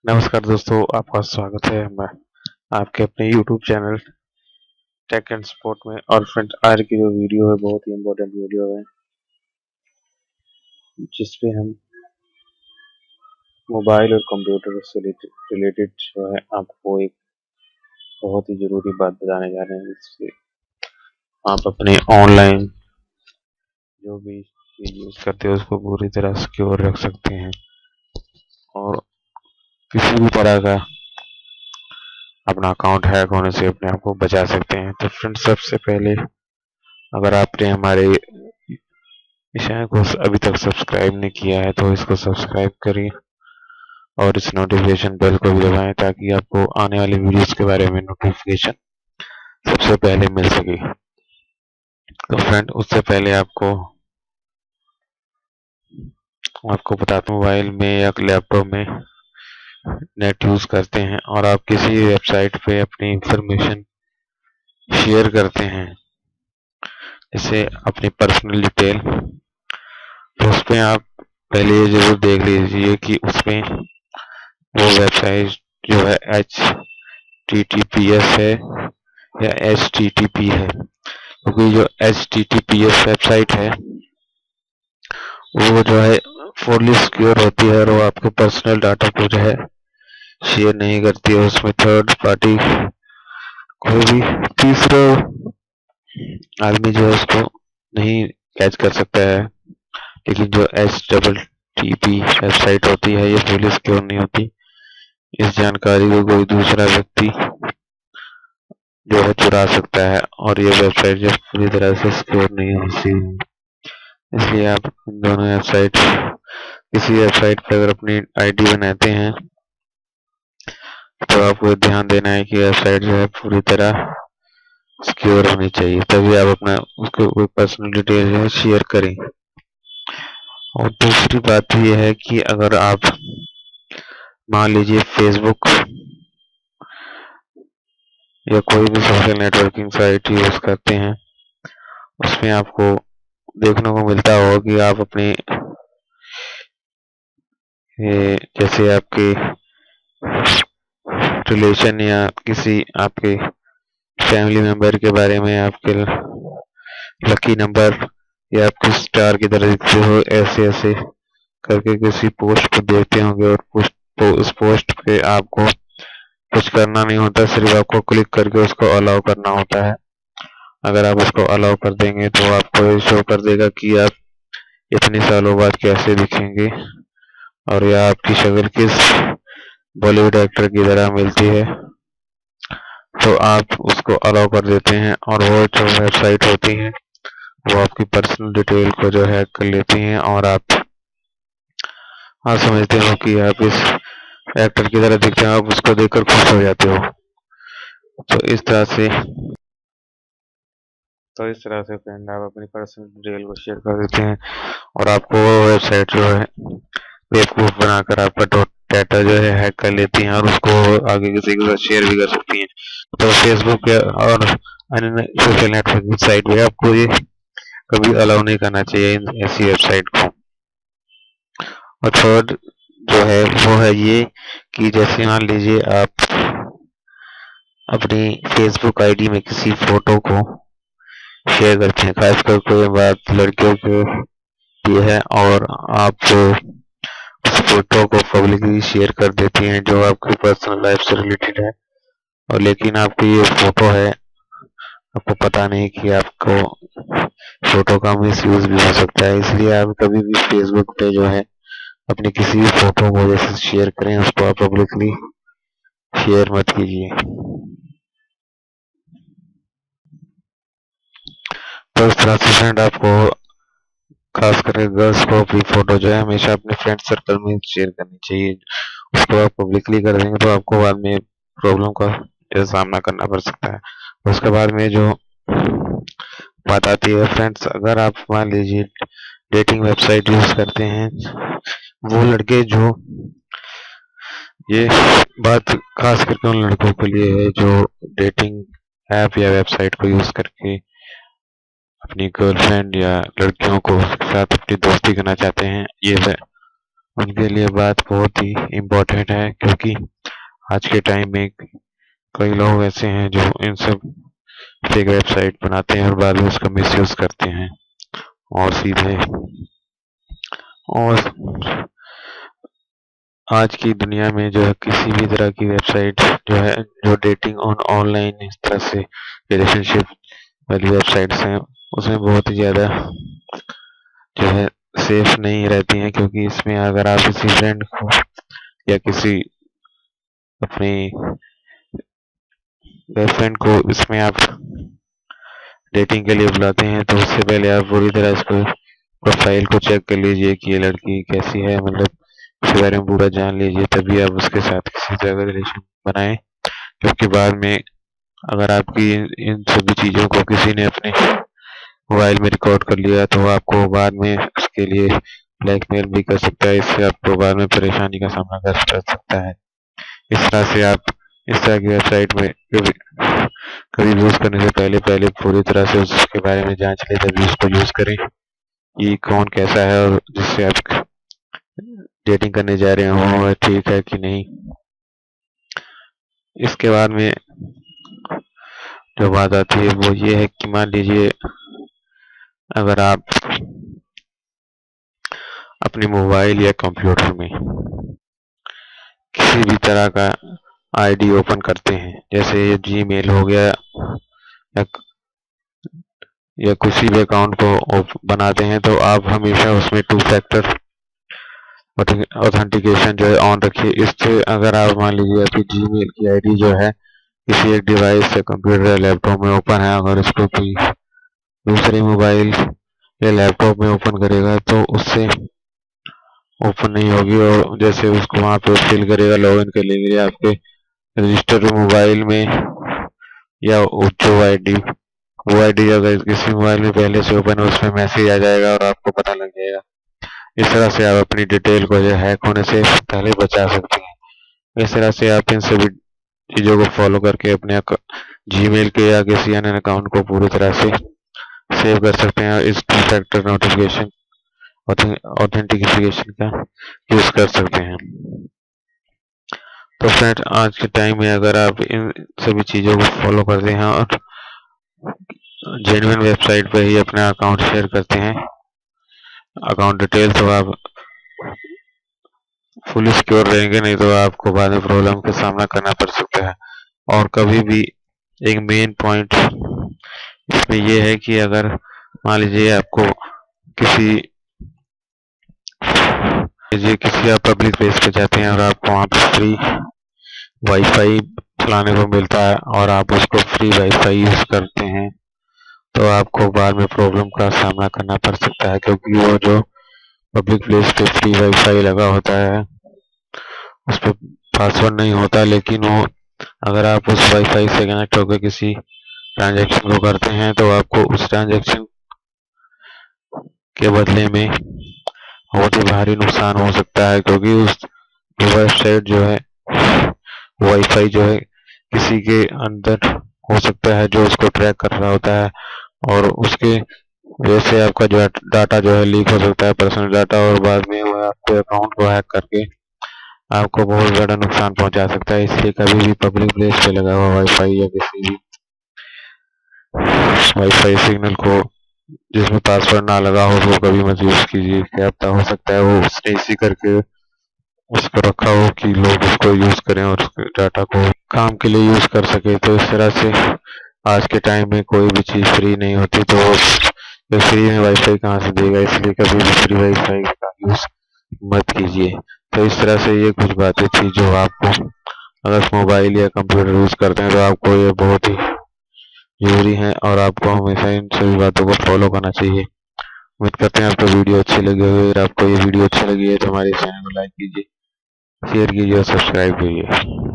नमस्कार दोस्तों, आपका स्वागत है मैं आपके अपने YouTube channel tech and sport में। और फ्रेंड्स, आज की जो वीडियो है बहुत ही इम्पोर्टेंट वीडियो है, जिसपे हम मोबाइल और कंप्यूटर से रिलेटेड जो है आपको एक बहुत ही ज़रूरी बात बताने जा रहे हैं, जिससे आप अपने ऑनलाइन जो भी चीज़ यूज़ करते हो उसको पूरी तरह सिक्योर रख सकते हैं और किसी भी तरह का अपना अकाउंट हैक होने से अपने आप को बचा सकते हैं। तो फ्रेंड्स, सबसे पहले अगर आपने हमारे इस चैनल को अभी तक सब्सक्राइब नहीं किया है तो इसको सब्सक्राइब करिए और इस नोटिफिकेशन बेल को भी दबाएं, ताकि आपको आने वाली वीडियोस के बारे में नोटिफिकेशन सबसे पहले मिल सके। तो फ्रेंड, उससे पहले आपको बताता हूँ, मोबाइल में या लैपटॉप में नेट यूज करते हैं और आप किसी वेबसाइट पे अपनी इंफॉर्मेशन शेयर करते हैं, जैसे अपनी पर्सनल डिटेल, तो उसमें आप पहले ये जरूर देख लीजिए कि उसमें वो वेबसाइट जो है HTTPS है या HTTP है, क्योंकि जो HTTPS वेबसाइट है वो जो है फुली सिक्योर होती है और वो आपके पर्सनल डाटा को जो है शेयर नहीं करती है। उसमें थर्ड पार्टी कोई भी तीसरा आदमी जो है उसको नहीं कैच कर सकता है। लेकिन जो HTTP वेबसाइट होती है ये फुली सिक्योर नहीं होती। इस जानकारी को कोई दूसरा व्यक्ति जो है चुरा सकता है और ये वेबसाइट जो पूरी तरह से सिक्योर नहीं होती। इसलिए आप दोनों वेबसाइट, किसी वेबसाइट पर अगर अपनी आईडी बनाते हैं तो आपको ध्यान देना है कि वेबसाइट जो है पूरी तरह सिक्योर होनी चाहिए, तभी आप अपना उसको कोई पर्सनल डिटेल जो है शेयर करें। और दूसरी बात ये है कि अगर आप मान लीजिए फेसबुक या कोई भी सोशल नेटवर्किंग साइट यूज करते हैं, उसमें आपको देखने को मिलता होगा कि आप अपने जैसे आपके रिलेशन या किसी आपके फैमिली मेंबर के बारे में आपके लकी नंबर या आप किस स्टार की तरह दिखते हो, ऐसे ऐसे करके किसी पोस्ट को देखते होंगे और उस पोस्ट पे आपको कुछ करना नहीं होता, सिर्फ आपको क्लिक करके उसको अलाउ करना होता है। अगर आप उसको अलाउ कर देंगे तो आपको ये शो कर देगा कि आप इतने सालों बाद कैसे दिखेंगे और यह आपकी शक्ल किस बॉलीवुड एक्टर की तरह मिलती है। तो आप उसको अलाउ कर देते हैं और वो जो वेबसाइट होती है वो आपकी पर्सनल डिटेल को जो हैक कर लेती हैं और आप समझते हो कि आप इस एक्टर की तरह दिखते हैं, आप उसको देखकर खुश हो जाते हो। तो इस तरह से फ्रेंड आप अपनी पर्सनल डिटेल को शेयर कर देते हैं और आपको वेबसाइट जो है बेवकूफ बनाकर आपका डाटा जो है हैक कर लेती हैं और उसको आगे किसी के साथ शेयर भी कर सकती हैं। तो फेसबुक और अन्य सोशल नेटवर्किंग साइट पे आपको ये कभी अलाउ नहीं करना चाहिए ऐसी वेबसाइट को। और थर्ड जो है वो है ये कि जैसे मान लीजिए आप अपनी फेसबुक आईडी में किसी फोटो को शेयर करते हैं, खासकर कोई बात लड़कियों के लिए है और आप उस फोटो को पब्लिकली शेयर कर देती हैं जो आपकी पर्सनल लाइफ से रिलेटेड है, और लेकिन आपकी ये फोटो है, आपको पता नहीं कि आपको फोटो का मिस यूज भी हो सकता है। इसलिए आप कभी भी फेसबुक पे जो है अपनी किसी भी फोटो को जैसे शेयर करें उसको आप पब्लिकली शेयर मत कीजिए। तो इस तरह से फ्रेंड आपको खास करके गर्ल्स को अपनी फोटो जो है हमेशा अपने फ्रेंड सर्कल में शेयर करनी चाहिए। उसको आप पब्लिकली कर देंगे तो आपको बाद में प्रॉब्लम का सामना करना पड़ सकता है। उसके बाद में जो बात आती है फ्रेंड्स, अगर आप मान लीजिए डेटिंग वेबसाइट यूज करते हैं, वो लड़के जो, ये बात खास करके उन लड़कों के लिए है जो डेटिंग ऐप या वेबसाइट को यूज करके अपनी गर्लफ्रेंड या लड़कियों को साथ अपनी दोस्ती करना चाहते हैं। ये उनके लिए बात बहुत ही इम्पोर्टेंट है, क्योंकि आज के टाइम में कई लोग ऐसे हैं जो इन सब फेक वेबसाइट बनाते हैं और बाद में उसका मिसयूज करते हैं और सीधे और आज की दुनिया में जो है किसी भी तरह की वेबसाइट जो है, जो डेटिंग ऑन ऑनलाइन इस तरह से रिलेशनशिप वाली वेबसाइट्स हैं, उसमें बहुत ही ज़्यादा जो है सेफ नहीं रहती हैं, क्योंकि इसमें अगर आप किसी फ्रेंड को या किसी अपनी गर्लफ्रेंड को इसमें आप डेटिंग के लिए बुलाते हैं, तो उससे पहले आप पूरी तरह इसको प्रोफाइल को चेक कर लीजिए कि ये लड़की कैसी है, मतलब इसके बारे में पूरा जान लीजिए, तभी आप उसके साथ किसी तरह का रिलेशन बनाएं। क्योंकि बाद में अगर आपकी इन सभी चीज़ों को किसी ने अपने मोबाइल में रिकॉर्ड कर लिया, तो आपको बाद में उसके लिए ब्लैकमेल भी कर सकता है, इससे आपको बाद में परेशानी का सामना कर सकता है। इस तरह से आप इस तरह की वेबसाइट में कभी यूज़ करने से पहले पूरी तरह से उसके बारे में जांच लें, तभी उसको यूज़ करें कि कौन कैसा है और जिससे आप डेटिंग करने जा रहे हो वो ठीक है कि नहीं। इसके बाद में जो बात आती है वो ये है कि मान लीजिए अगर आप अपने मोबाइल या कंप्यूटर में किसी भी तरह का आईडी ओपन करते हैं, जैसे जीमेल हो गया या किसी भी अकाउंट को बनाते हैं, तो आप हमेशा उसमें 2 फैक्टर ऑथेंटिकेशन जो है ऑन रखिए। इससे अगर आप मान लीजिए आपकी जीमेल की आईडी जो है किसी एक डिवाइस या कंप्यूटर या लैपटॉप में ओपन है, अगर उसको कोई दूसरे मोबाइल या लैपटॉप में ओपन करेगा तो उससे ओपन नहीं होगी, और जैसे उसको वहाँ पे फिल करेगा लॉगिन करने के लिए आपके रजिस्टर्ड मोबाइल में या जो आईडी वो आईडी अगर किसी मोबाइल में पहले से ओपन है उसमें मैसेज आ जाएगा और आपको पता लग जाएगा। इस तरह से आप अपनी डिटेल को जो हैक होने से पहले बचा सकते हैं। इस तरह से आप इन सभी चीज़ों को फॉलो करके अपने जीमेल के या किसी अन्य अकाउंट को पूरी तरह से सेव कर सकते हैं, इस 2 फैक्टर नोटिफिकेशन ऑथेंटिकेशन का यूज़ कर सकते हैं। तो फ्रेंड, आज के टाइम में अगर आप इन सभी चीज़ों को फॉलो करते हैं और जेन्युइन वेबसाइट पर ही अपना अकाउंट शेयर करते हैं अकाउंट डिटेल, तो आप फुल सिक्योर रहेंगे, नहीं तो आपको बाद में प्रॉब्लम का सामना करना पड़ सकता है। और कभी भी एक मेन पॉइंट इसमें यह है कि अगर मान लीजिए आपको किसी आप पब्लिक प्लेस पे जाते हैं और आपको वहाँ पे फ्री वाईफाई चलाने को मिलता है और आप उसको फ्री वाईफाई यूज़ करते हैं, तो आपको बाद में प्रॉब्लम का सामना करना पड़ सकता है, क्योंकि वो जो पब्लिक प्लेस पे फ्री वाईफाई लगा होता है उस पर पासवर्ड नहीं होता, लेकिन वो अगर आप उस वाईफाई से कनेक्ट होकर किसी ट्रांजैक्शन को करते हैं तो आपको उस ट्रांजैक्शन के बदले में बहुत ही भारी नुकसान हो सकता है, क्योंकि उस वेबसाइट जो है वाईफाई जो है किसी के अंदर हो सकता है जो उसको ट्रैक कर रहा होता है, और उसके वजह से आपका जो है डाटा जो है लीक हो सकता है, पर्सनल डाटा, और बाद में वो आपके अकाउंट को हैक करके आपको बहुत ज़्यादा नुकसान पहुंचा सकता है। इसलिए कभी भी पब्लिक प्लेस पे लगा हुआ वाईफाई या किसी भी वाईफाई सिग्नल को जिसमें पासवर्ड ना लगा हो तो कभी मत यूज़ कीजिए। क्या पता हो सकता है वो उसने इसी करके उसको रखा हो कि लोग उसको यूज़ करें और उसके डाटा को काम के लिए यूज़ कर सके। तो इस तरह से आज के टाइम में कोई भी चीज़ फ्री नहीं होती, तो फ्री में वाईफाई कहाँ से देगा, इसलिए कभी भी फ्री वाईफाई का यूज़ मत कीजिए। तो इस तरह से ये कुछ बातें थी जो आपको अगर मोबाइल या कंप्यूटर यूज़ करते हैं तो आपको ये बहुत ही ज़रूरी है और आपको हमेशा इन सभी बातों को फॉलो करना चाहिए। उम्मीद करते हैं आपको वीडियो अच्छी लगी होगी। अगर आपको ये वीडियो अच्छी लगी है तो हमारे चैनल को लाइक कीजिए, शेयर कीजिए और सब्सक्राइब कीजिए।